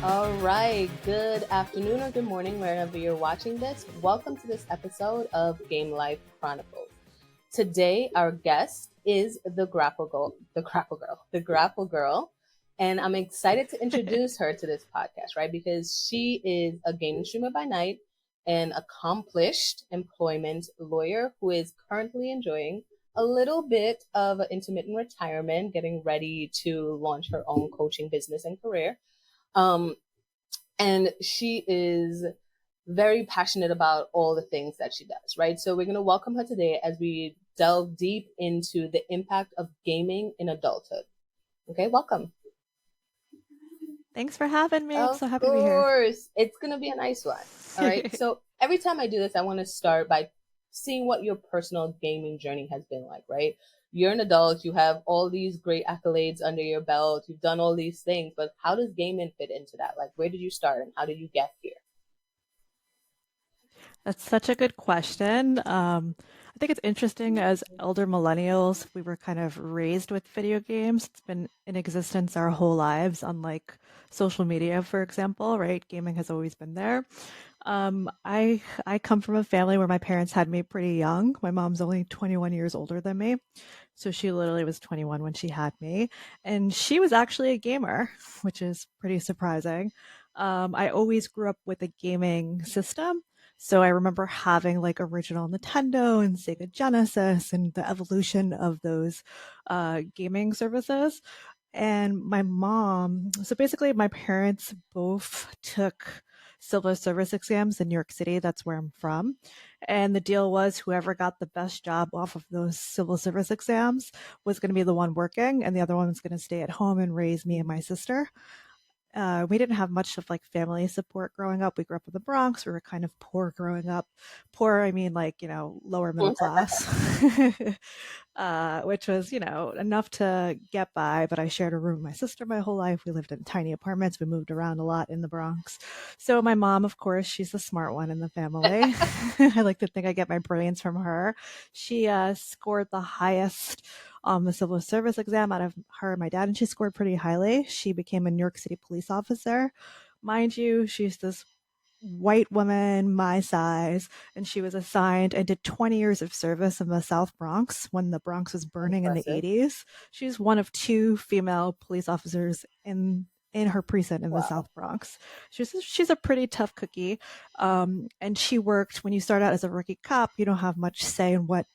All right, good afternoon or good morning, wherever you're watching this. Welcome to this episode of Game Life Chronicles. Today, our guest is the Grapple Girl, and I'm excited to introduce her to this podcast, right? Because she is a gaming streamer by night, an accomplished employment lawyer who is currently enjoying a little bit of intermittent retirement, getting ready to launch her own coaching business and career. Um, and she is very passionate about all the things that she does, right? So we're going to welcome her today as we delve deep into the impact of gaming in adulthood. Okay, welcome. Thanks for having me. I'm Of so happy to be here. course, it's going to be a nice one. All right. So every time I do this, I want to start by seeing what your personal gaming journey has been like, right? You're an adult, you have all these great accolades under your belt, you've done all these things, but how does gaming fit into that? Like, where did you start and how did you get here? That's such a good question. I think it's interesting as elder millennials, we were kind of raised with video games. It's been in existence our whole lives, unlike social media, for example, right? Gaming has always been there. I come from a family where my parents had me pretty young. My mom's only 21 years older than me. So she literally was 21 when she had me. And she was actually a gamer, which is pretty surprising. I always grew up with a gaming system. So I remember having like original Nintendo and Sega Genesis and the evolution of those gaming services. And my mom, so basically, my parents both took civil service exams in New York City. That's where I'm from. And the deal was whoever got the best job off of those civil service exams was going to be the one working, and the other one was going to stay at home and raise me and my sister. We didn't have much of like family support growing up. We grew up in the Bronx. We were kind of poor growing up. Poor, I mean, like, lower middle class, which was, enough to get by. But I shared a room with my sister my whole life. We lived in tiny apartments. We moved around a lot in the Bronx. So my mom, of course, she's the smart one in the family. I like to think I get my brains from her. She scored the highest on the civil service exam out of her and my dad, and she scored pretty highly. She became a New York City police officer. Mind you, she's this white woman my size, and she was assigned and did 20 years of service in the South Bronx when the Bronx was burning in the Impressive. 80s. She's one of two female police officers in her precinct in the Wow. South Bronx. She's a pretty tough cookie. And she worked when you start out as a rookie cop, you don't have much say in what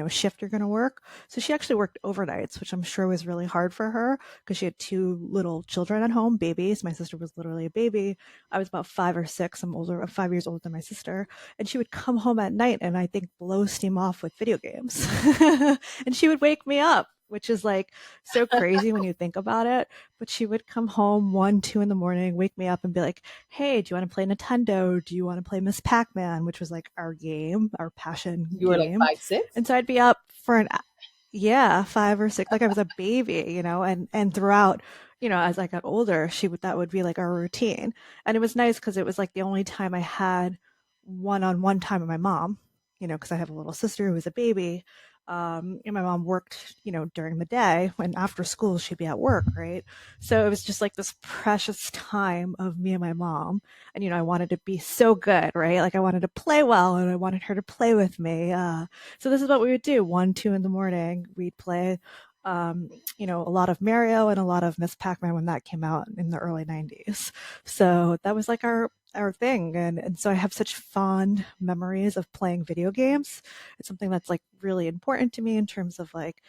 shift you're going to work. So she actually worked overnights, which I'm sure was really hard for her because she had two little children at home, babies. My sister was literally a baby. I was about 5 or 6. I'm 5 years older than my sister. And she would come home at night and I think blow steam off with video games. And she would wake me up, which is like so crazy when you think about it. But she would come home 1, 2 in the morning, wake me up and be like, hey, do you want to play Nintendo? Do you want to play Miss Pac-Man, which was like our game, our passion You were like game. 5'6"? And so I'd be up for yeah, 5 or 6, like I was a baby, and throughout, as I got older, that would be like our routine. And it was nice because it was like the only time I had one-on-one time with my mom, because I have a little sister who was a baby. And my mom worked, during the day, when after school she'd be at work, right? So it was just like this precious time of me and my mom. And, I wanted to be so good, right? Like I wanted to play well and I wanted her to play with me. So this is what we would do. 1, 2 in the morning, we'd play, a lot of Mario and a lot of Miss Pac-Man when that came out in the early 90s. So that was like our thing. And so I have such fond memories of playing video games. It's something that's like really important to me in terms of like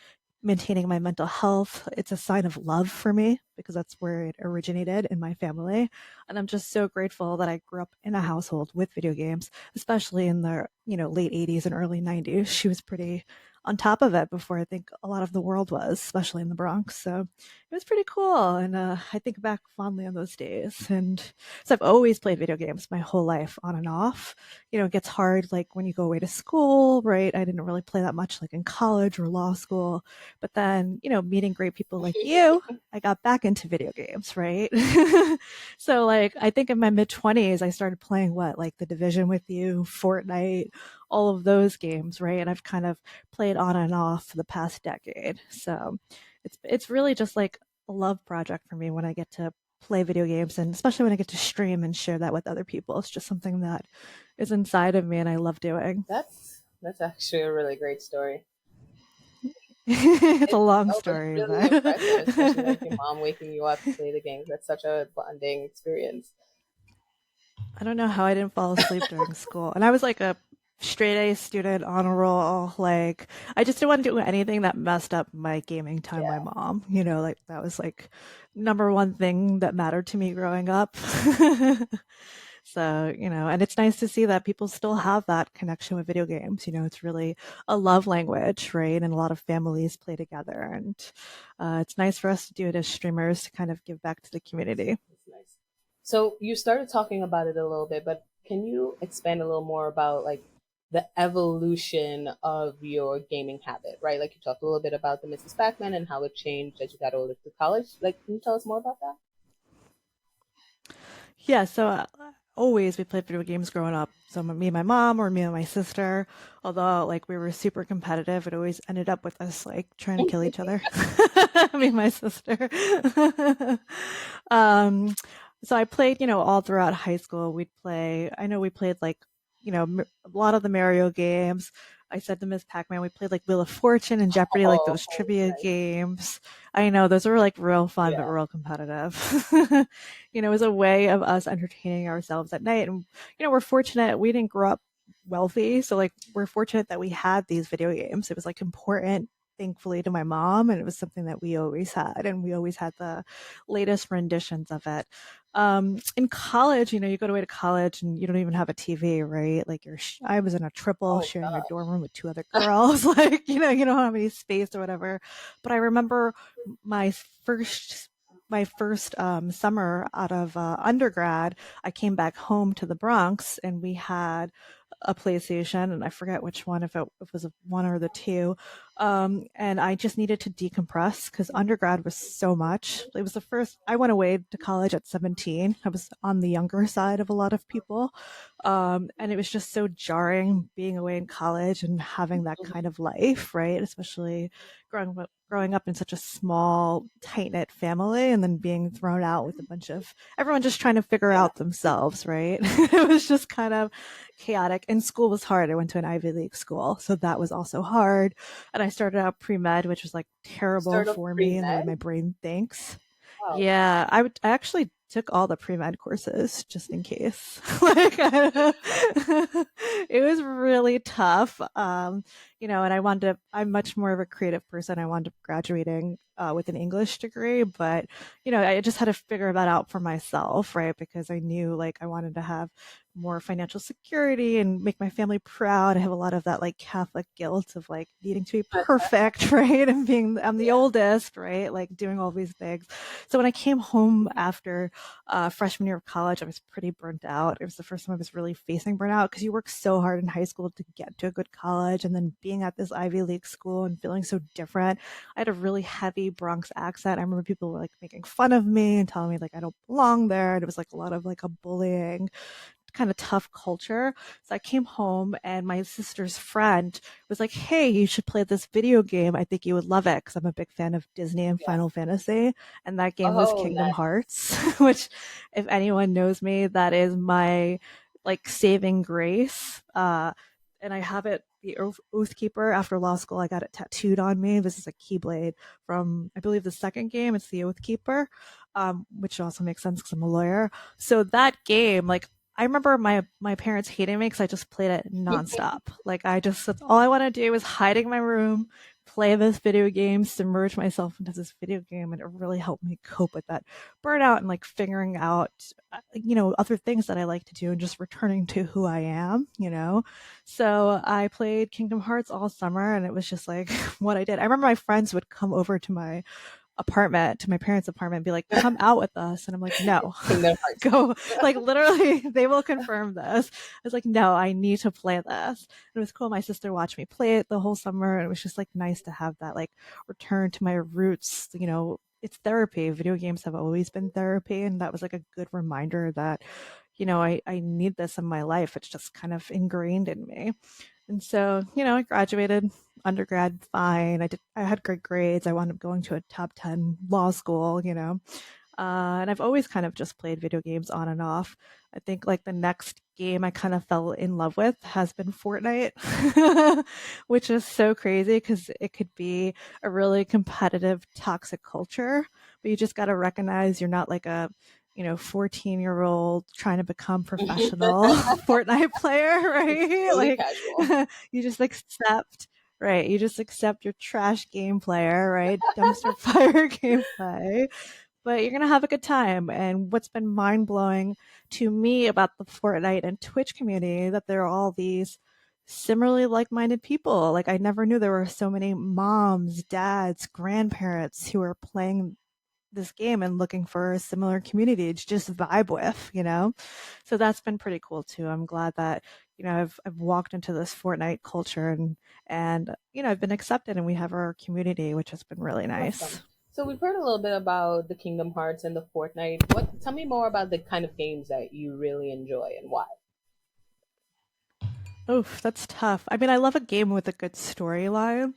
maintaining my mental health. It's a sign of love for me because that's where it originated in my family. And I'm just so grateful that I grew up in a household with video games, especially in the, late 80s and early 90s. She was pretty on top of it before I think a lot of the world was, especially in the Bronx. So it was pretty cool. And I think back fondly on those days. And so I've always played video games my whole life on and off. It gets hard like when you go away to school, right? I didn't really play that much like in college or law school. But then, meeting great people like you, I got back into video games, right? So like I think in my mid 20s I started playing like The Division with you, Fortnite, all of those games, right? And I've kind of played on and off for the past decade. So it's really just like a love project for me when I get to play video games, and especially when I get to stream and share that with other people. It's just something that is inside of me and I love doing. That's actually a really great story. It's a It's long no, but it's story, really but impressive, especially like your mom waking you up to play the games. That's such a bonding experience. I don't know how I didn't fall asleep during school. And I was like a straight A student, honor roll. Like, I just didn't want to do anything that messed up my gaming time, my Yeah, mom. Like that was like number one thing that mattered to me growing up. So, and it's nice to see that people still have that connection with video games. It's really a love language, right? And a lot of families play together. And it's nice for us to do it as streamers to kind of give back to the community. that's nice. So you started talking about it a little bit, but can you expand a little more about like the evolution of your gaming habit, right? Like you talked a little bit about the Mrs. Pac-Man and how it changed as you got older through college. Like, can you tell us more about that? Yeah, so always we played video games growing up. So me and my mom or me and my sister, although like we were super competitive, it always ended up with us like trying to kill each other. Me and my sister. um, so I played, all throughout high school. I know we played like, a lot of the Mario games. I said to Miss Pac-Man, we played like Wheel of Fortune and Jeopardy, like Oh, those oh, trivia nice. games. I know those were like real fun, but Yeah. real competitive. It was a way of us entertaining ourselves at night. And, we're fortunate we didn't grow up wealthy. So, like, we're fortunate that we had these video games. It was like important, thankfully, to my mom. And it was something that we always had. And we always had the latest renditions of it. In college, you go away to college and you don't even have a TV, right? Like, I was in a triple Oh sharing a dorm gosh. room with two other girls. Like, you don't have any space or whatever. But I remember my first summer out of undergrad, I came back home to the Bronx and we had a PlayStation, and I forget which one, if it was a one or the two. And I just needed to decompress because undergrad was so much. It was the first, I went away to college at 17. I was on the younger side of a lot of people. And it was just so jarring being away in college and having that kind of life, right? Especially growing up in such a small, tight knit family and then being thrown out with a bunch of everyone just trying to figure Yeah. out themselves, right? It was just kind of chaotic. And school was hard. I went to an Ivy League school, so that was also hard. And I started out pre med, which was like terrible Start of for me and the way pre-med. my brain thinks. Wow. Yeah, I actually took all the pre-med courses just in case. Like, it was really tough. And I'm much more of a creative person. I wound up graduating with an English degree, but, I just had to figure that out for myself, right? Because I knew like I wanted to have more financial security and make my family proud. I have a lot of that like Catholic guilt of like needing to be perfect, right? And I'm the Yeah. oldest, right? Like doing all these things. So when I came home after freshman year of college, I was pretty burnt out. It was the first time I was really facing burnout because you work so hard in high school to get to a good college, and then being at this Ivy League school and feeling so different. I had a really heavy Bronx accent. I remember people were like making fun of me and telling me like I don't belong there. And it was like a lot of like a bullying kind of tough culture. So I came home and my sister's friend was like, "Hey, you should play this video game. I think you would love it because I'm a big fan of Disney and Yeah. Final Fantasy." And that game was Oh, Kingdom nice. Hearts, which, if anyone knows me, that is my like saving grace. And I have it, the Oathkeeper. After law school, I got it tattooed on me. This is a keyblade from, I believe, the second game. It's the Oathkeeper, which also makes sense because I'm a lawyer. So that game, like, I remember my parents hating me because I just played it nonstop. Like, that's all I want to do is hide in my room, play this video game, submerge myself into this video game, and it really helped me cope with that burnout and like figuring out, other things that I like to do and just returning to who I am. So I played Kingdom Hearts all summer, and it was just like what I did. I remember my friends would come over to my apartment, to my parents' apartment, and be like, "Come out with us," and I'm like, "No." Kingdom Hearts. Go, like, literally, they will confirm this. I was like, "No, I need to play this." And it was cool. My sister watched me play it the whole summer, and it was just like nice to have that like return to my roots. It's therapy. Video games have always been therapy, and that was like a good reminder that, I need this in my life. It's just kind of ingrained in me. And so, I graduated undergrad fine. I had great grades. I wound up going to a top 10 law school. And I've always kind of just played video games on and off. I think like the next game I kind of fell in love with has been Fortnite, which is so crazy because it could be a really competitive, toxic culture, but you just got to recognize you're not like a 14-year-old trying to become professional Fortnite player, It's right? totally Like casual. you just accept, right? You just accept your trash game player, right? Dumpster fire gameplay, but you're gonna have a good time. And what's been mind blowing to me about the Fortnite and Twitch community that there are all these similarly like minded people. Like I never knew there were so many moms, dads, grandparents who are playing this game and looking for a similar community to just vibe with. So that's been pretty cool too. I'm glad that I've walked into this Fortnite culture and I've been accepted and we have our community, which has been really nice. Awesome. So we've heard a little bit about the Kingdom Hearts and the Fortnite. Tell me more about the kind of games that you really enjoy and why. Oof, that's tough. I mean, I love a game with a good storyline.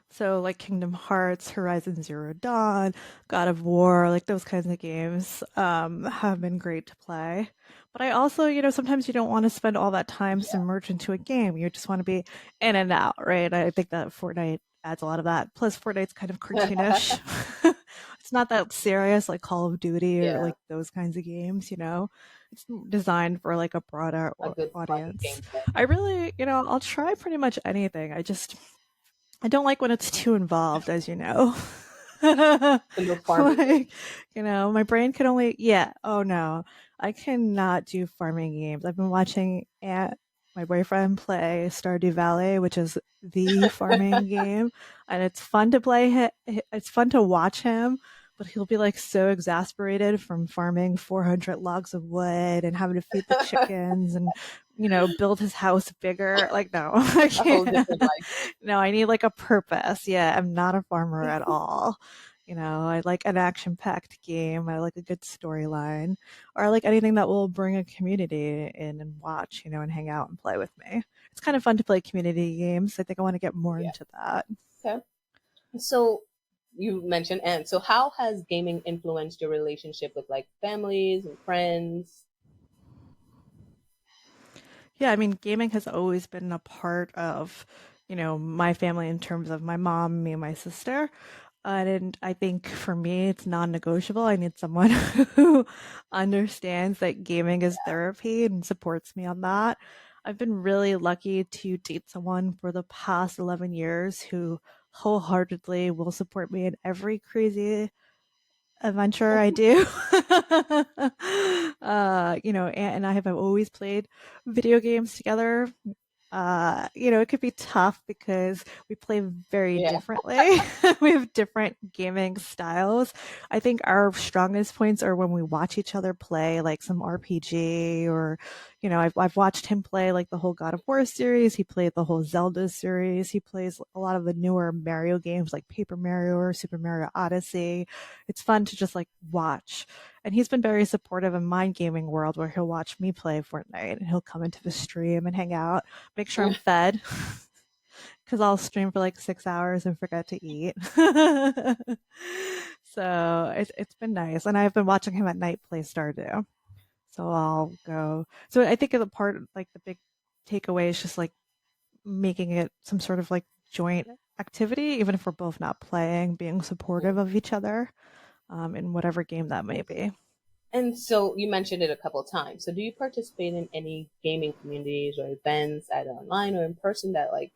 So, like Kingdom Hearts, Horizon Zero Dawn, God of War, like those kinds of games have been great to play. But I also, sometimes you don't want to spend all that time Yeah. submerged into a game. You just want to be in and out, right? I think that Fortnite adds a lot of that. Plus, Fortnite's kind of cartoonish. It's not that serious like Call of Duty or Yeah, like those kinds of games. It's designed for like a broader a good fun audience. gameplay. I really, I'll try pretty much anything. I don't like when it's too involved, as you know. The no farming game. Like, my brain can only, yeah, oh no, I cannot do farming games. I've been watching my boyfriend play Stardew Valley, which is the farming game, and it's fun to play. It's fun to watch him, but he'll be like so exasperated from farming 400 logs of wood and having to feed the chickens and build his house bigger. Like, no, I A whole can't. different life. No, I need like a purpose. Yeah, I'm not a farmer at all. I like an action-packed game. I like a good storyline, or I like anything that will bring a community in and watch, and hang out and play with me. It's kind of fun to play community games. I think I want to get more Yeah. into that. Okay. So you mentioned, and so how has gaming influenced your relationship with like families and friends? Yeah, I mean, gaming has always been a part of, my family in terms of my mom, me, and my sister. And I think for me, it's non-negotiable. I need someone who understands that gaming is therapy and supports me on that. I've been really lucky to date someone for the past 11 years who wholeheartedly will support me in every crazy adventure I do. And I have always played video games together. It could be tough because we play very Yeah. differently. We have different gaming styles. I think our strongest points are when we watch each other play like some RPG or, I've watched him play like the whole God of War series. He played the whole Zelda series. He plays a lot of the newer Mario games like Paper Mario or Super Mario Odyssey. It's fun to just like watch. And he's been very supportive in my gaming world where he'll watch me play Fortnite and he'll come into the stream and hang out, make sure I'm fed because I'll stream for like 6 hours and forget to eat. So it's been nice. And I've been watching him at night play Stardew. So I'll go. So I think the part, like the big takeaway is just like making it some sort of like joint activity, even if we're both not playing, being supportive of each other in whatever game that may be. And so you mentioned it a couple of times. So do you participate in any gaming communities or events, either online or in person, that like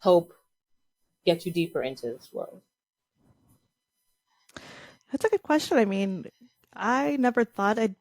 help get you deeper into this world? That's a good question. I mean, I never thought I'd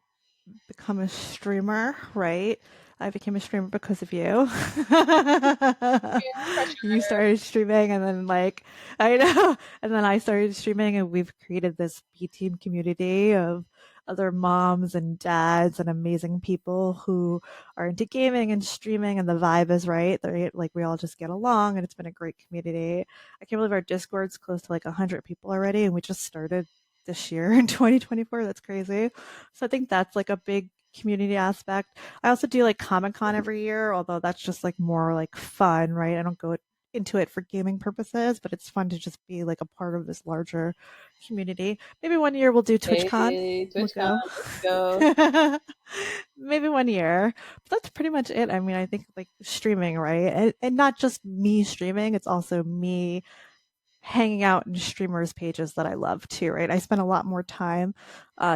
become a streamer, right? I became a streamer because of you. Yeah, for You sure. started streaming, and then like I know, and then I started streaming, and we've created this B team community of other moms and dads and amazing people who are into gaming and streaming, and the vibe is right. Right? Like we all just get along, and it's been a great community. I can't believe our Discord's close to like 100 people already, and we just started this year in 2024. That's crazy. So I think that's like a big community aspect. I also do like Comic Con every year, although that's just like more like fun, right? I don't go into it for gaming purposes, but it's fun to just be like a part of this larger community. Maybe one year we'll do TwitchCon. Hey, We'll TwitchCon, go. let's go. Maybe one year. But that's pretty much it. I mean, I think like streaming, right? And not just me streaming, it's also me hanging out in streamers' pages that I love too, right? I spend a lot more time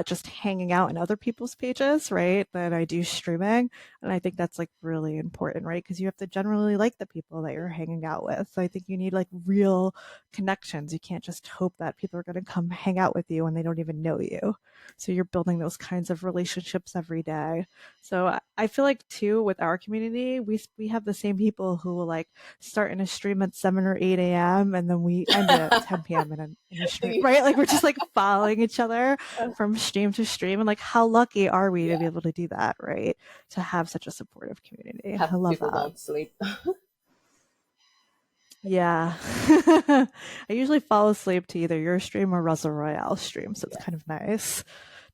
just hanging out in other people's pages, right, than I do streaming. And I think that's like really important, right? Because you have to generally like the people that you're hanging out with. So I think you need like real connections. You can't just hope that people are going to come hang out with you when they don't even know you. So you're building those kinds of relationships every day. So I feel like too with our community, we have the same people who will like start in a stream at 7 or 8 a.m. and then we end at 10 p.m. In a stream, right? Like we're just like following each other from stream to stream. And like, how lucky are we to be Yeah, able to do that, right? To have such a supportive community. half I the love people that. don't sleep. Yeah. I usually fall asleep to either your stream or Russell Royale stream. So it's Yeah, kind of nice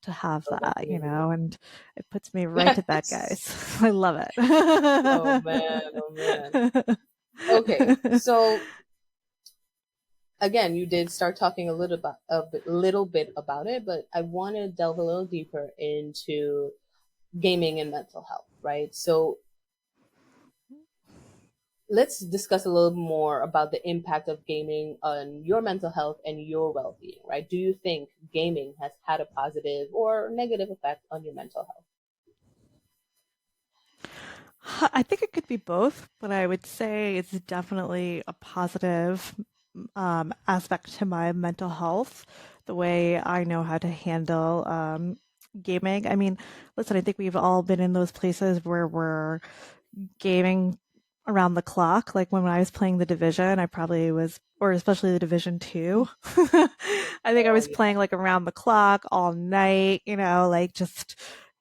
to have love that that, community. and it puts me right to bed, guys. I love Oh man, oh man. Okay, so again, you did start talking little bit about it, but I want to delve a little deeper into gaming and mental health, right? So let's discuss a little more about the impact of gaming on your mental health and your well-being, right? Do you think gaming has had a positive or negative effect on your mental health? I think it could be both, but I would say it's definitely a positive aspect to my mental health, the way I know how to handle gaming. I mean, listen, I think we've all been in those places where we're gaming around the clock. Like when I was playing the Division, I probably was, or especially the Division 2. I think I Oh was yeah, playing like around the clock all night, like just,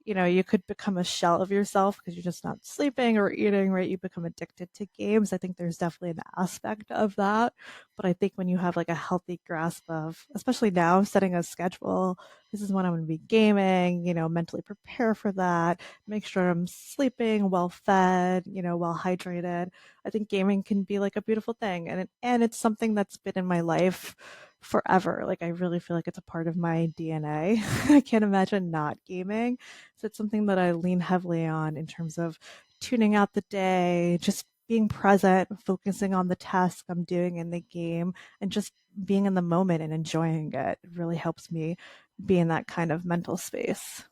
you could become a shell of yourself because you're just not sleeping or eating, right? You become addicted to games. I think there's definitely an aspect of that. But I think when you have like a healthy grasp of, especially now, setting a schedule, this is when I'm going to be gaming, mentally prepare for that, make sure I'm sleeping well fed, well hydrated. I think gaming can be like a beautiful thing, and it's something that's been in my life forever. Like I really feel like it's a part of my DNA. I can't imagine not gaming. So it's something that I lean heavily on in terms of tuning out the day, just being present, focusing on the task I'm doing in the game, and just being in the moment and enjoying it. It really helps me be in that kind of mental space.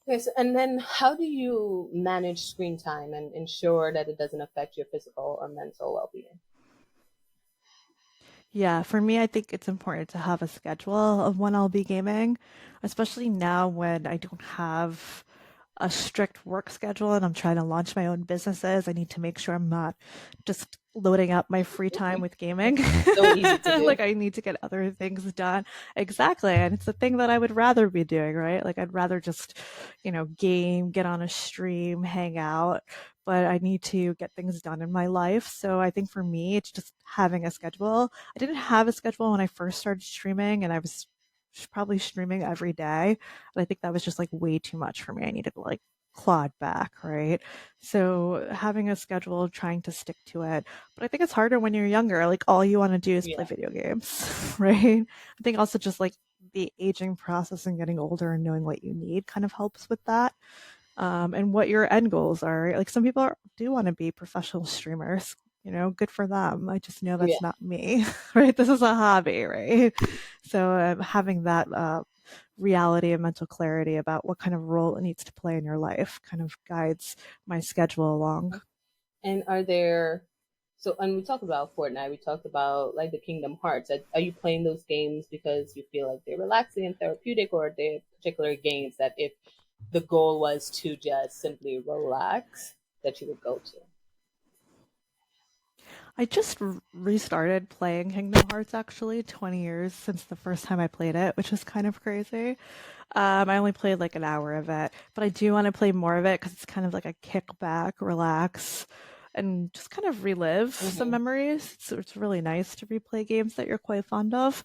yes. And then how do you manage screen time and ensure that it doesn't affect your physical or mental well-being? Yeah, for me, I think it's important to have a schedule of when I'll be gaming, especially now when I don't have a strict work schedule and I'm trying to launch my own businesses. I need to make sure I'm not just loading up my free time with gaming. So easy to do. Like I need to get other things done. Exactly. And it's the thing that I would rather be doing, right? Like I'd rather just, game, get on a stream, hang out, but I need to get things done in my life. So I think for me, it's just having a schedule. I didn't have a schedule when I first started streaming and I was probably streaming every day. But I think that was just like way too much for me. I needed to like clawed back, right? So having a schedule, trying to stick to it. But I think it's harder when you're younger. Like all you want to do is play Yeah. video games, right? I think also just like the aging process and getting older and knowing what you need kind of helps with that. And what your end goals are. Like some people do want to be professional streamers. Good for them. I just know Yeah. that's not me, right? This is a hobby, right? So having that reality and mental clarity about what kind of role it needs to play in your life kind of guides my schedule along. And are there, so, and we talked about Fortnite, we talked about like the Kingdom Hearts. Are you playing those games because you feel like they're relaxing and therapeutic, or are there particular games that if the goal was to just simply relax, that you would go to? I just restarted playing Kingdom Hearts actually 20 years since the first time I played it, which is kind of crazy. I only played like an hour of it, but I do want to play more of it because it's kind of like a kickback, relax, and just kind of relive some Mm-hmm. memories. So it's really nice to replay games that you're quite fond of.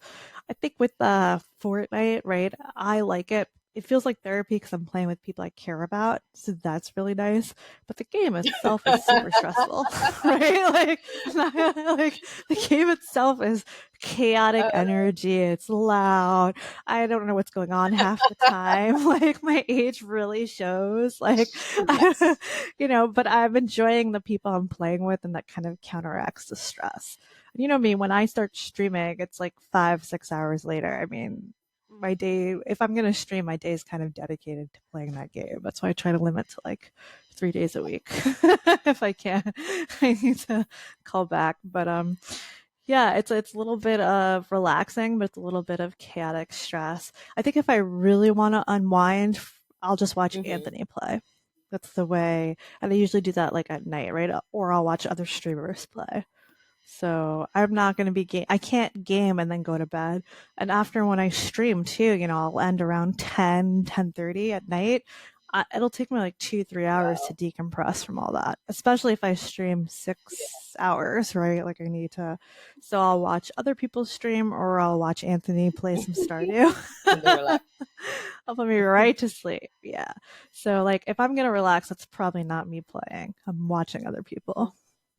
I think with Fortnite, right? I like it it feels like therapy because I'm playing with people I care about. So that's really nice. But the game itself is super stressful, right? Like, like the game itself is chaotic energy. It's loud. I don't know what's going on half the time. Like my age really shows. Like, Yes. but I'm enjoying the people I'm playing with, and that kind of counteracts the stress. And you know me, when I start streaming, it's like 5, 6 hours later. I mean, my day, if I'm going to stream, my day is kind of dedicated to playing that game. That's why I try to limit to like 3 days a week if I can. I need to call back. But yeah, it's a little bit of relaxing, but it's a little bit of chaotic stress. I think if I really want to unwind, I'll just watch Hmm. Anthony play. That's the way, and I usually do that like at night, right? Or I'll watch other streamers play. So I'm not going to be I can't game and then go to bed. And after when I stream too, I'll end around 10:30 at night. It'll take me like 2, 3 hours to Wow. decompress from all that, especially if I stream Yeah. 6 hours, right? Like I need to. So I'll watch other people stream or I'll watch Anthony play some Stardew. And then relax. I'll put me right to sleep. Yeah. So like if I'm going to relax, that's probably not me playing. I'm watching other people.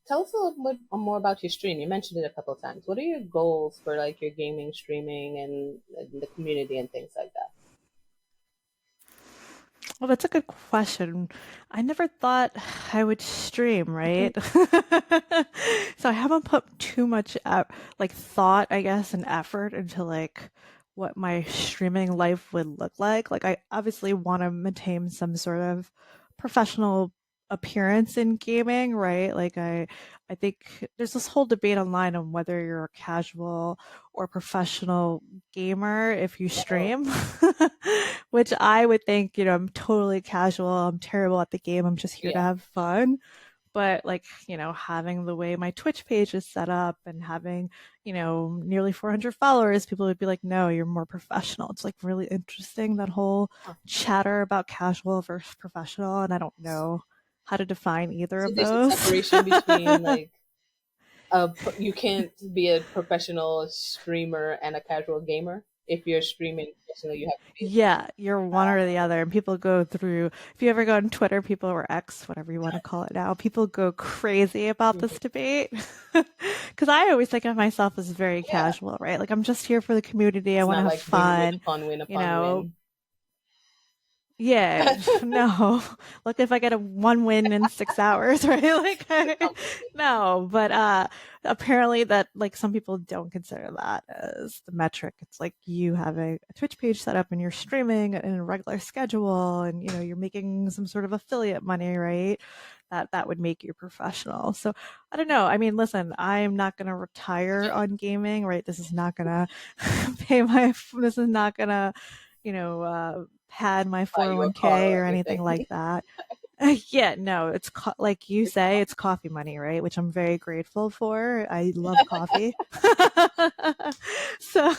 Tell us a little bit more about your stream. You mentioned it a couple of times. What are your goals for like your gaming, streaming, and the community and things like that? Well, that's a good question. I never thought I would stream, right? So I haven't put too much like thought, I guess, and effort into like what my streaming life would look like. Like I obviously want to maintain some sort of professional appearance in gaming, right? Like I think there's this whole debate online on whether you're a casual or professional gamer if you Oh, stream. Which I would think, I'm totally casual. I'm terrible at the game. I'm just here to yeah. have fun. But like, having the way my Twitch page is set up and having, nearly 400 followers, people would be like, no, you're more professional. It's like really interesting, that whole Huh. chatter about casual versus professional. And I don't know how to define either So of there's a those. separation between like you can't be a professional streamer and a casual gamer. If you're streaming professionally, you have to be. Yeah, you're one or the other. And people go through, if you ever go on Twitter, people or X, whatever you want to call it now, people go crazy about Mhm. this debate. Because I always think of myself as very Yeah, casual, right? Like I'm just here for the community. I it's want to not have like win fun, win you upon know, win. yeah, no. Look, if I get a one win in 6 hours, right? Like, no, but apparently that like some people don't consider that as the metric. It's like you have a Twitch page set up and you're streaming in a regular schedule, and you're making some sort of affiliate money, right? That would make you professional. So I don't know. I mean, listen, I'm not gonna retire Yeah, on gaming, right? This is not gonna pay my. This is not gonna pad my buy you a car 401k or or anything anything. like that. Yeah, no, it's like you It's say, fun. it's coffee money, right? Which I'm very grateful for. I love coffee. So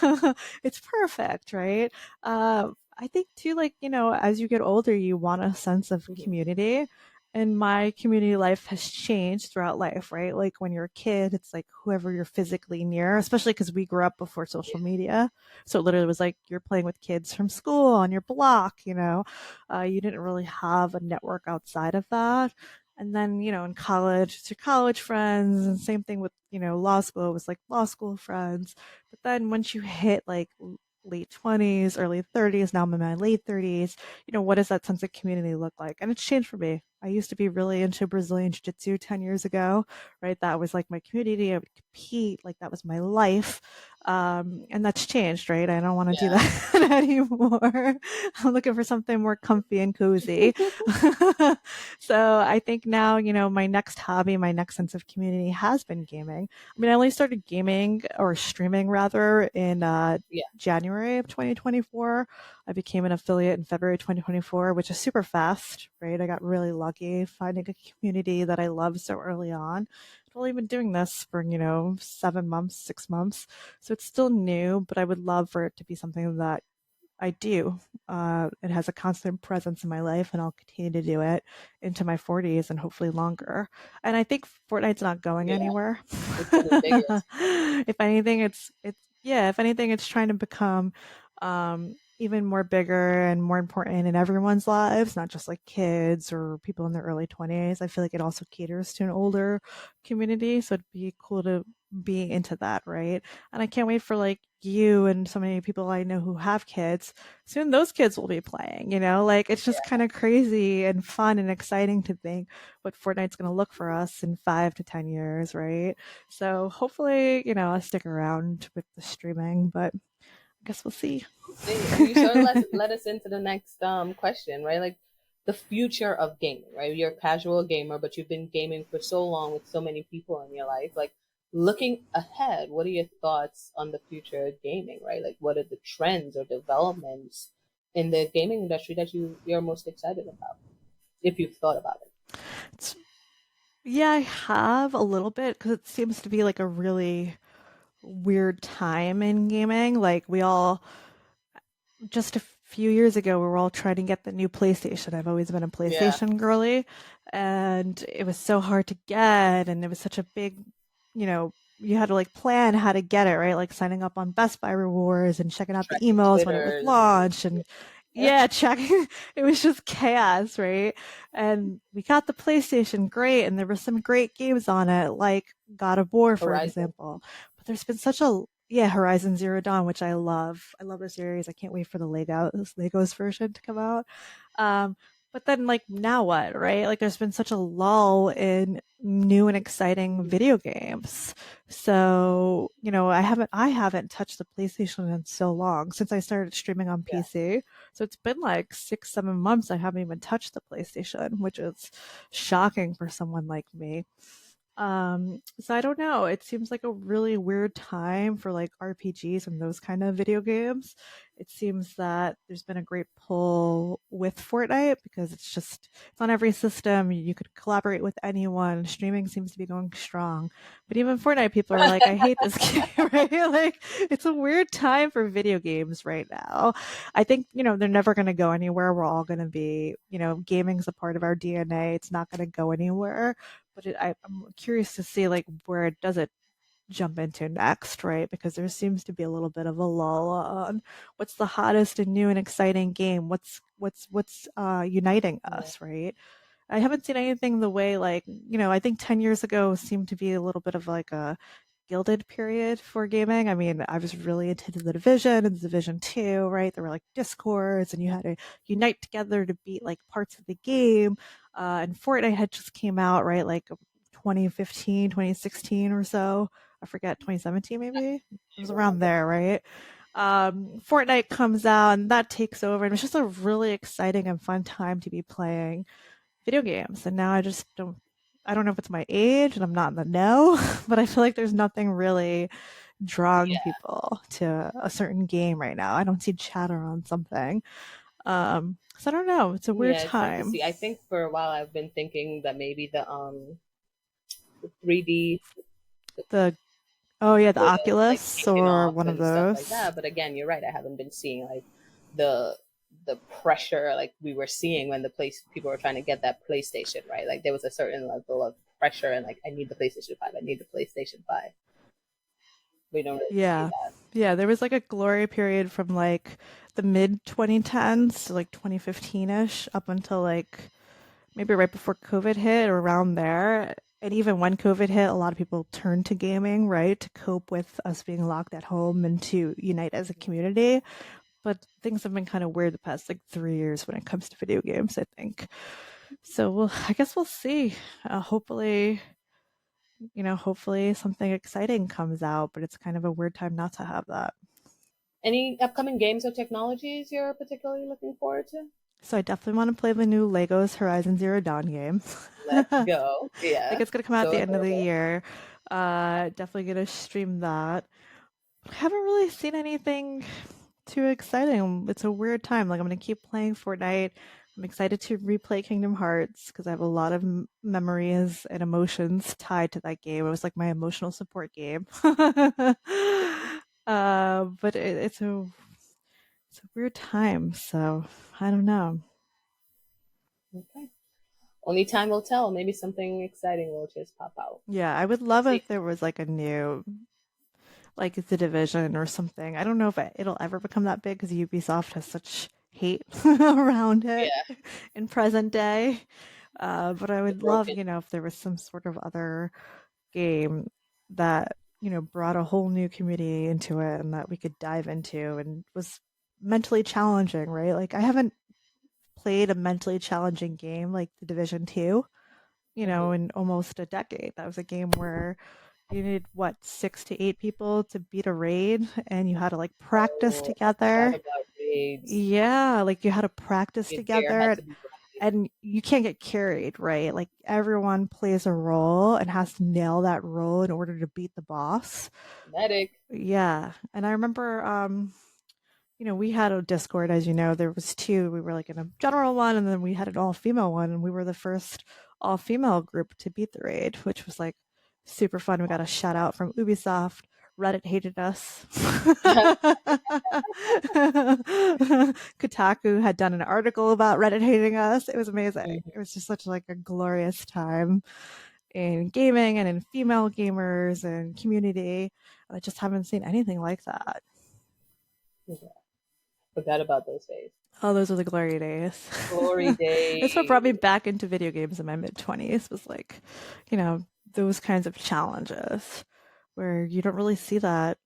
it's perfect, right? I think too, like, as you get older, you want a sense of Mhm. community. And my community life has changed throughout life, right? Like when you're a kid, it's like whoever you're physically near, especially because we grew up before social Yeah, media. So it literally was like you're playing with kids from school on your block. You didn't really have a network outside of that. And then, in college, it's your college friends, and same thing with, law school, it was like law school friends. But then once you hit like late 20s, early 30s, now I'm in my late 30s, what does that sense of community look like? And it's changed for me. I used to be really into Brazilian Jiu Jitsu 10 years ago, right? That was like my community. I would compete, like that was my life. And that's changed, right? I don't want to do yeah. that anymore. I'm looking for something more comfy and cozy. So I think now, my next hobby, my next sense of community has been gaming. I mean, I only started gaming or streaming rather in Yeah, January of 2024. I became an affiliate in February 2024, which is super fast, right? I got really lucky finding a community that I love so early on. I've only been doing this for, 7 months, 6 months. So it's still new, but I would love for it to be something that I do. It has a constant presence in my life, and I'll continue to do it into my 40s and hopefully longer. And I think Fortnite's not going yeah. anywhere. It's getting bigger. If anything, it's yeah. If anything, it's trying to become, even more bigger and more important in everyone's lives, not just like kids or people in their early 20s. I feel like it also caters to an older community. So it'd be cool to be into that, right? And I can't wait for like you and so many people I know who have kids. Soon those kids will be playing, you know? Like it's just kind of crazy and fun and exciting to think what Fortnite's going to look for us in 5 to 10 years, right? So hopefully, I'll stick around with the streaming, but I guess we'll see. See, and you sort of let us into the next question, right? Like the future of gaming, right? You're a casual gamer, but you've been gaming for so long with so many people in your life. Like looking ahead, what are your thoughts on the future of gaming, right? Like what are the trends or developments in the gaming industry that you're most excited about, if you've thought about it? It's, yeah, I have a little bit because it seems to be like a really weird time in gaming. Like we all just a few years ago, we were all trying to get the new PlayStation. I've always been a Yeah, PlayStation girly, and it was so hard to get, and it was such a big, you had to like plan how to get it, right? Like signing up on Best Buy rewards and checking out the tracking emails when it was Twitters and launched, and yeah, checking. It was just chaos, right? And we got the PlayStation, great, and there were some great games on it, like God of War, for Horizon. example. But there's been such a yeah, Horizon Zero Dawn, which I love. I love the series. I can't wait for the Legos version to come out. Um, but then like now what, right? Like there's been such a lull in new and exciting video games. So, I haven't touched the PlayStation in so long since I started streaming on Yeah. PC. So it's been like 6, 7 months I haven't even touched the PlayStation, which is shocking for someone like me. So I don't know. It seems like a really weird time for like RPGs and those kind of video games. It seems that there's been a great pull with Fortnite because it's on every system. You could collaborate with anyone. Streaming seems to be going strong. But even Fortnite people are like, I hate this game, right? Like it's a weird time for video games right now. I think, they're never going to go anywhere. We're all going to be, gaming's a part of our DNA. It's not going to go anywhere, but I'm curious to see like where it does it jump into next, right? Because there seems to be a little bit of a lull on what's the hottest and new and exciting game. What's uniting Yeah. us, right? I haven't seen anything the way like I think 10 years ago seemed to be a little bit of like a gilded period for gaming. I mean, I was really into the Division and the Division 2, right? There were like discords and you had to unite together to beat like parts of the game. And Fortnite had just came out, right? Like 2015, 2016 or so. I forget, 2017 maybe? It was around there, right? Fortnite comes out and that takes over. And it's just a really exciting and fun time to be playing video games. And now I don't know if it's my age and I'm not in the know, but I feel like there's nothing really drawing Yeah. people to a certain game right now. I don't see chatter on something. So I don't know. It's a weird Yeah, it's hard to time. see. I think for a while I've been thinking that maybe the 3D The Oh yeah, the would have like Oculus taken or off one of and stuff like those. that. But again, you're right. I haven't been seeing like the the pressure like we were seeing when the place people were trying to get that PlayStation, right? Like there was a certain level of pressure and like I need the PlayStation 5, I need the PlayStation 5. We don't really see Yeah. that. Yeah, there was like a glory period from like the mid 2010s to like 2015ish up until like maybe right before COVID hit or around there. And even when COVID hit, a lot of people turned to gaming, right, to cope with us being locked at home and to unite as a community. But things have been kind of weird the past like 3 years when it comes to video games, I think. So I guess we'll see. Hopefully something exciting comes out, but it's kind of a weird time not to have that. Any upcoming games or technologies you're particularly looking forward to? So I definitely want to play the new Legos Horizon Zero Dawn game. Let's I go. think Yeah. it's gonna come out at So the end of the adorable. year. Definitely gonna stream that. I haven't really seen anything too exciting. It's a weird time. Like I'm gonna keep playing Fortnite. I'm excited to replay Kingdom Hearts because I have a lot of memories and emotions tied to that game. It was like my emotional support game. But it's a weird time, so I don't know. Okay. Only time will tell. Maybe something exciting will just pop out. Yeah, I would We'll love see. if there was like a new like The Division or something. I don't know if it'll ever become that big because Ubisoft has such hate around it Yeah, in present day. But I the would love, broken. if there was some sort of other game that, brought a whole new community into it and that we could dive into and was mentally challenging, right? Like I haven't played a mentally challenging game like The Division 2, Hmm. in almost a decade. That was a game where you needed what, 6 to 8 people to beat a raid and you had to like practice Oh, I forgot together. about raids. Yeah, like you had to practice Your gear had together to be right. and you can't get carried, right? Like everyone plays a role and has to nail that role in order to beat the boss. Medic. Yeah. And I remember we had a Discord, as you know, there was two. We were like in a general one and then we had an all-female one and we were the first all-female group to beat the raid, which was like super fun. We got a shout out from Ubisoft. Reddit hated us. Kotaku had done an article about Reddit hating us. It was amazing. Mhm. It was just such like a glorious time in gaming and in female gamers and community. I just haven't seen anything like that. Yeah, forgot about those days. Oh, those were the glory days. Glory It's what brought me days. back into video games in my mid 20s was like, you know, those kinds of challenges where you don't really see that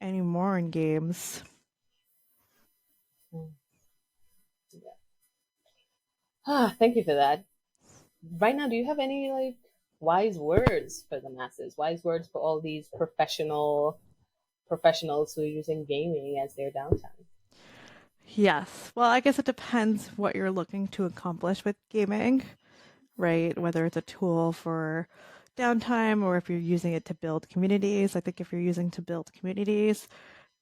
anymore in games. Mm, yeah. Ah, thank you for that. Right now, do you have any like wise words for the masses? Wise words for all these professionals who are using gaming as their downtime? Yes. Well, I guess it depends what you're looking to accomplish with gaming, right? Whether it's a tool for downtime or if you're using it to build communities. I think if you're using to build communities,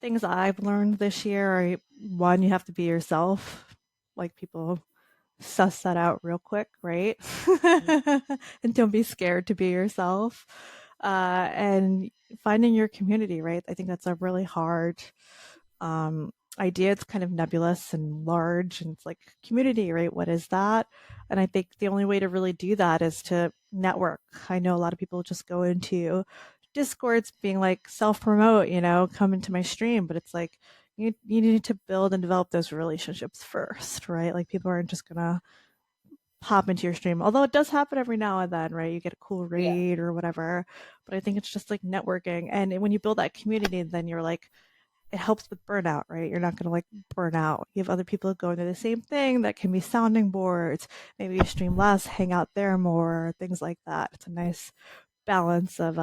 things I've learned this year are one, you have to be yourself. Like people suss that out real quick, right? Mhm. And don't be scared to be yourself. And finding your community, right? I think that's a really hard um, idea. It's kind of nebulous and large, and it's like community, right? What is that? And I think the only way to really do that is to network. I know a lot of people just go into Discords being like self promote, come into my stream, but it's like you need to build and develop those relationships first, right? Like people aren't just gonna pop into your stream. Although it does happen every now and then, right? You get a cool Yeah, raid or whatever. But I think it's just like networking. And when you build that community, then you're like, it helps with burnout, right? You're not going to like burn out. You have other people going through the same thing that can be sounding boards. Maybe you stream less, hang out there more, things like that. It's a nice balance of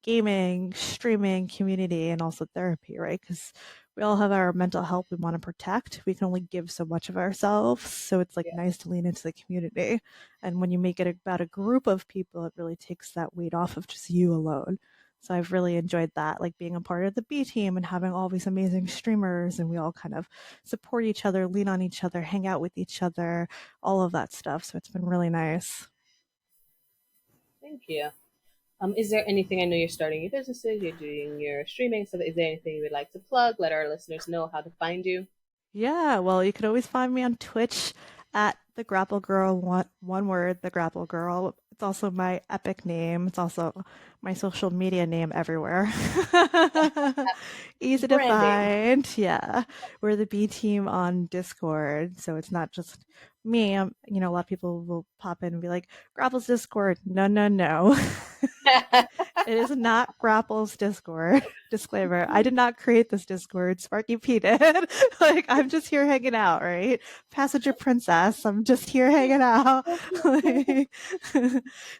gaming, streaming, community, and also therapy, right? Because we all have our mental health we want to protect. We can only give so much of ourselves. So it's like yeah, nice to lean into the community. And when you make it about a group of people, it really takes that weight off of just you alone. So I've really enjoyed that, like being a part of the B team and having all these amazing streamers, and we all kind of support each other, lean on each other, hang out with each other, all of that stuff. So it's been really nice. thank you. Is there anything I know you're starting your businesses, you're doing your streaming, so is there anything you would like to plug? Let our listeners know how to find you. Yeah, well, you could always find me on Twitch at the Grapple Girl, one word, the Grapple Girl. It's also my epic name. It's also my social media name everywhere. Easy to Branding. find. Yeah, we're the B team on Discord, so it's not just me. A lot of people will pop in and be like, "Grapple's Discord." No, no, no. It is not Grapple's Discord. Disclaimer. I did not create this Discord. Sparky P did. Like, I'm just here hanging out, right? Passenger Princess. I'm just here hanging out. Like,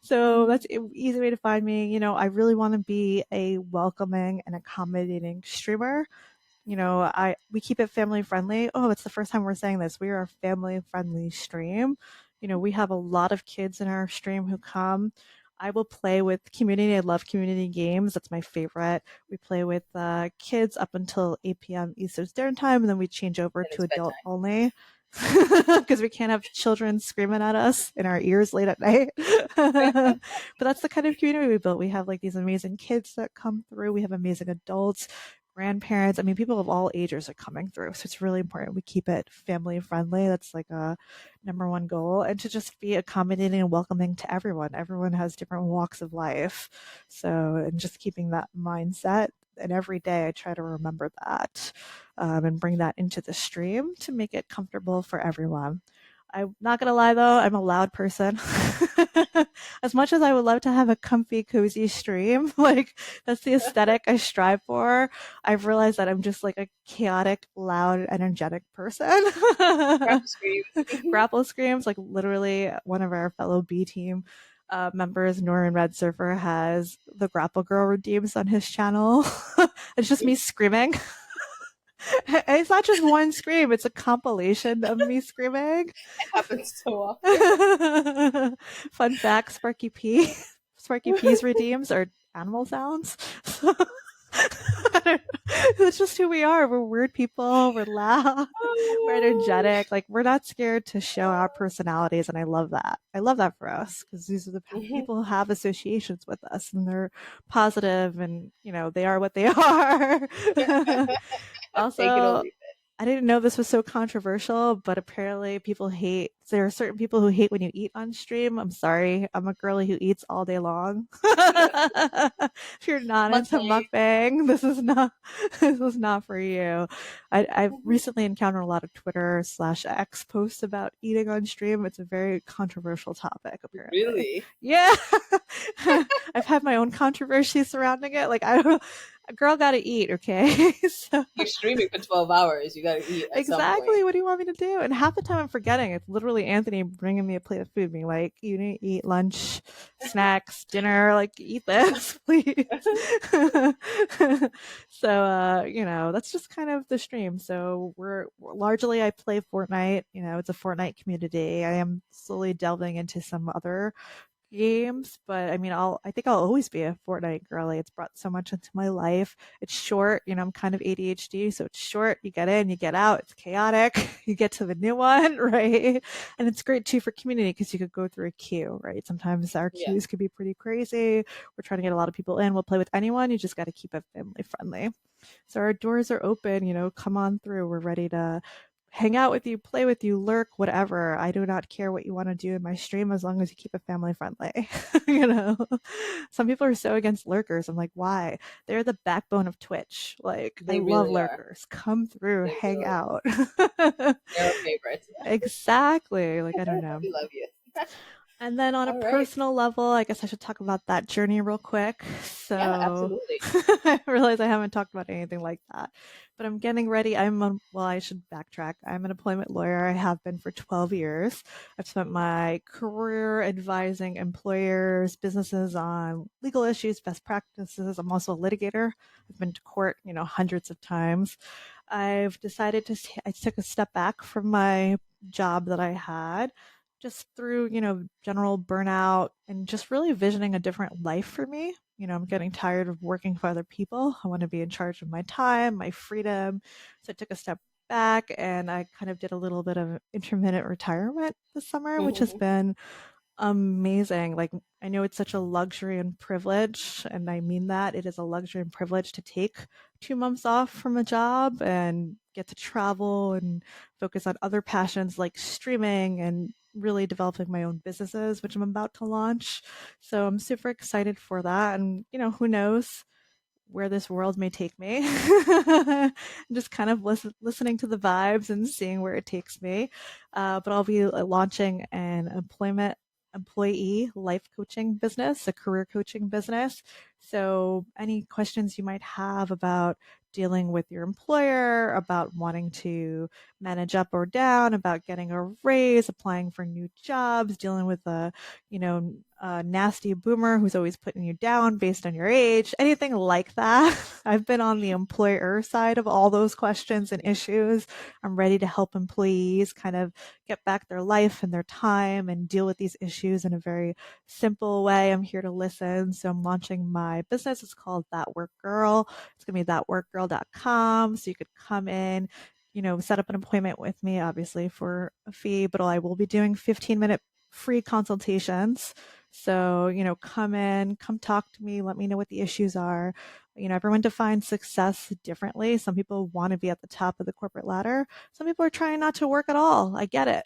so that's an easy way to find me. I really want to be a welcoming and accommodating streamer. We keep it family friendly. Oh, it's the first time we're saying this. We are a family friendly stream. We have a lot of kids in our stream who come. I will play with community. I love community games. That's my favorite. We play with kids up until 8 p.m. Eastern Standard Time, and then we change over And to it's adult bedtime. only because we can't have children screaming at us in our ears late at night. But that's the kind of community we built. We have like these amazing kids that come through. We have amazing adults, grandparents. I mean, people of all ages are coming through. So it's really important we keep it family friendly. That's like a number one goal. And to just be accommodating and welcoming to everyone. Everyone has different walks of life. So, and just keeping that mindset. And every day I try to remember that, and bring that into the stream to make it comfortable for everyone. I'm not gonna lie though, I'm a loud person. As much as I would love to have a comfy, cozy stream, like that's the aesthetic I strive for, I've realized that I'm just like a chaotic, loud, energetic person. Grab the screen. Grapple screams, like literally one of our fellow B team members, Norrin Red Surfer, has the Grapple Girl redeems on his channel. It's just me screaming. It's not just one scream, it's a compilation of me screaming. It happens so often. Fun fact, Sparky P's redeems are animal sounds. That's just who we are. We're weird people. We're loud. We're energetic. Like we're not scared to show our personalities, and I love that. I love that for us because these are the people who have associations with us, and they're positive, and they are what they are. Take it or Also, leave I didn't know this was so controversial, but apparently people hate. There are certain people who hate when you eat on stream. I'm sorry. I'm a girly who eats all day long. If you're not it. into mukbang, this is not for you. I've recently encountered a lot of Twitter/X posts about eating on stream. It's a very controversial topic, apparently. Really? Yeah. I've had my own controversy surrounding it. Like I don't a girl gotta eat, okay? So You're streaming for 12 hours. You got to eat at some point. exactly. What do you want me to do? And half the time I'm forgetting. It's literally Anthony bringing me a plate of food, being like, "You need to eat lunch, snacks, dinner. Like, eat this, please." So, that's just kind of the stream. So we're largely I play Fortnite. It's a Fortnite community. I am slowly delving into some other games, but I mean, I think I'll always be a Fortnite girly. It's brought so much into my life. It's short, I'm kind of ADHD, so it's short. You get in, you get out. It's chaotic. You get to the new one, right? And it's great too for community because you could go through a queue, right? Sometimes our Yeah. queues could be pretty crazy. We're trying to get a lot of people in. We'll play with anyone. You just got to keep it family friendly. So our doors are open. Come on through. We're ready to hang out with you, play with you, lurk, whatever. I do not care what you want to do in my stream as long as you keep it family friendly. Some people are so against lurkers. I'm like, why? They're the backbone of Twitch. Like, They I love really are. lurkers. Come through, They hang really out. are. They're our favorites. Exactly. Like, I don't know. We love you. And then on a All right. personal level, I guess I should talk about that journey real quick. Yeah, So absolutely. I realize I haven't talked about anything like that, but I'm getting ready. Well, I should backtrack. I'm an employment lawyer. I have been for 12 years. I've spent my career advising employers, businesses on legal issues, best practices. I'm also a litigator. I've been to court, hundreds of times. I've decided I took a step back from my job that I had just through, general burnout and just really visioning a different life for me. I'm getting tired of working for other people. I want to be in charge of my time, my freedom. So I took a step back and I kind of did a little bit of intermittent retirement this summer, which has been amazing. Like, I know it's such a luxury and privilege, and I mean that. It is a luxury and privilege to take 2 months off from a job and get to travel and focus on other passions like streaming and really developing my own businesses, which I'm about to launch. So I'm super excited for that. And, who knows where this world may take me. Just kind of listening to the vibes and seeing where it takes me. But I'll be launching an employee life coaching business, a career coaching business. So any questions you might have about dealing with your employer, about wanting to manage up or down, about getting a raise, applying for new jobs, dealing with a nasty boomer who's always putting you down based on your age, anything like that. I've been on the employer side of all those questions and issues. I'm ready to help employees kind of get back their life and their time and deal with these issues in a very simple way. I'm here to listen. So I'm launching my business. It's called That Work Girl. It's going to be thatworkgirl.com. So you could come in, set up an appointment with me, obviously for a fee, but I will be doing 15-minute free consultations. So, come in, come talk to me, let me know what the issues are. Everyone defines success differently. Some people want to be at the top of the corporate ladder. Some people are trying not to work at all. I get it.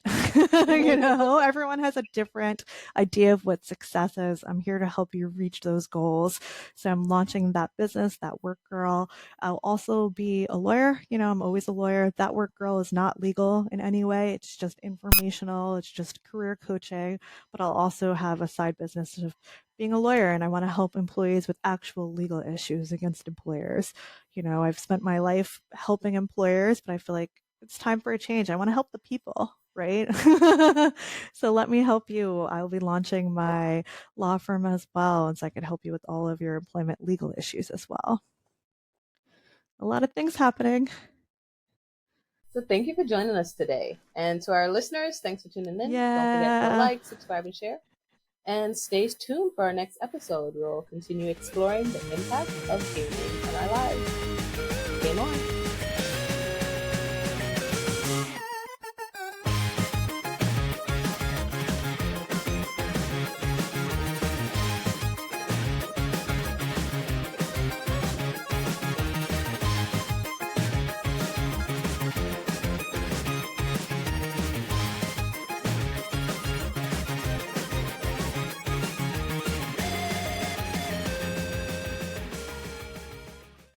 Everyone has a different idea of what success is. I'm here to help you reach those goals. So I'm launching that business, that work girl. I'll also be a lawyer. I'm always a lawyer. That work girl is not legal in any way. It's just informational. It's just career coaching. But I'll also have a side business of being a lawyer, and I want to help employees with actual legal issues against employers. I've spent my life helping employers, but I feel like it's time for a change. I want to help the people, right? So let me help you. I'll be launching my law firm as well, and so I can help you with all of your employment legal issues as well. A lot of things happening. So thank you for joining us today. And to our listeners, thanks for tuning in. Don't forget to Yeah. like, subscribe, and share. And stay tuned for our next episode. We'll continue exploring the impact of gaming on our lives.